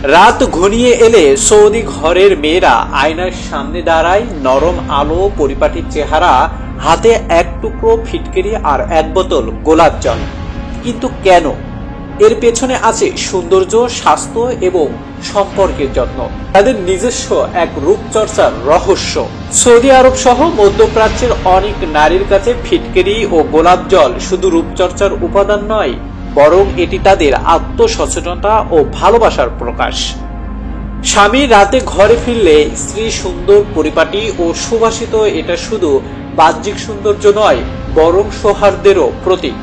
রাত ঘনিয়ে এলে সৌদি ঘরের মেয়েরা আয়নার সামনে দাঁড়ায়, নরম আলো, পরিপাটির চেহারা, হাতে এক টুকরো ফিটকিরি আর এক বোতল গোলাপ জল। কিন্তু কেন? এর পেছনে আছে সৌন্দর্য, স্বাস্থ্য এবং সম্পর্কের যত্ন, তাদের নিজস্ব এক রূপচর্চার রহস্য। সৌদি আরব সহ মধ্যপ্রাচ্যের অনেক নারীর কাছে ফিটকিরি ও গোলাপ জল শুধু রূপচর্চার উপাদান নয়, বরং এটি তাদের আত্মসচেতনতা ও ভালোবাসার প্রকাশ। স্বামী রাতে ঘরে ফিরলে স্ত্রী সুন্দর, পরিপাটি ও সুবাসিত, এটা শুধু বাহ্যিক সৌন্দর্য নয়, বরং সৌহার্দ্যেরও প্রতীক।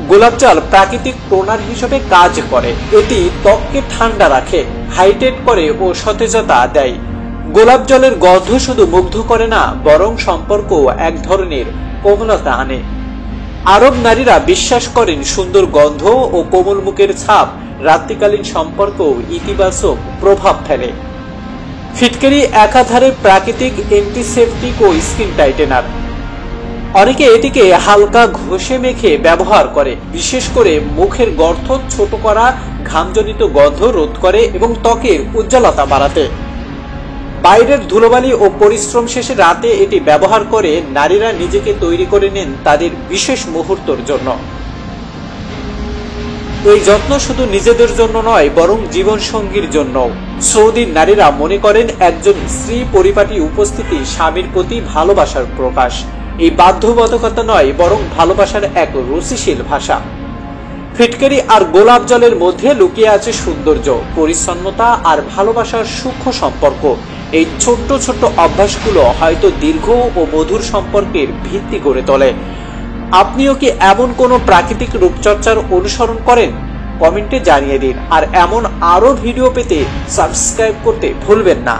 গোলাপ জল প্রাকৃতিক টোনার হিসেবে কাজ করে। এটি ত্বককে ঠান্ডা রাখে, হাইড্রেট করে ও সতেজতা দেয়। গোলাপ জলের গন্ধ শুধু মুগ্ধ করে না, বরং সম্পর্কও এক ধরনের কোমলতা আনে। আরব নারীরা বিশ্বাস করেন সুন্দর গন্ধ ও কোমল মুখের ছাপ রাত্রিকালীন সম্পর্কেও ইতিবাচক প্রভাব ফেলে। ফিটকিরি একাধারে প্রাকৃতিক অ্যান্টিসেপটিক ও স্কিন টাইটেনার। অনেকে এটিকে হালকা ঘষে মেখে ব্যবহার করে, বিশেষ করে মুখের গর্ত ছোট করা, ঘামজনিত গন্ধ রোধ করে এবং ত্বকের উজ্জ্বলতা বাড়াতে। বাইরের ধুলোবালি ও পরিশ্রম শেষে রাতে এটি ব্যবহার করে নারীরা নিজেকে তৈরি করে নেন তাদের বিশেষ মুহূর্তের জন্য। এই যত্ন শুধু নিজেদের জন্য নয়, বরং জীবনসঙ্গীর জন্য। সৌদির নারীরা মনে করেন একজন স্ত্রী পরিপাটি উপস্থিতি স্বামীর প্রতি ভালোবাসার প্রকাশ। এই বাধ্যবাধকতা নয়, বরং ভালোবাসার এক রুচিশীল ভাষা। ফিটকিরি আর গোলাপ জলের মধ্যে লুকিয়ে আছে সৌন্দর্য, পরিচ্ছন্নতা আর ভালোবাসার সূক্ষ্ম সম্পর্ক। এই ছোট্ট ছোট্ট অভ্যাসগুলো হয়তো দীর্ঘ ও মধুর সম্পর্কের ভিত্তি গড়ে তোলে। আপনিও কি এমন কোনো প্রাকৃতিক রূপচর্চার অনুসরণ করেন? কমেন্টে জানিয়ে দিন। আর এমন আরো ভিডিও পেতে সাবস্ক্রাইব করতে ভুলবেন না।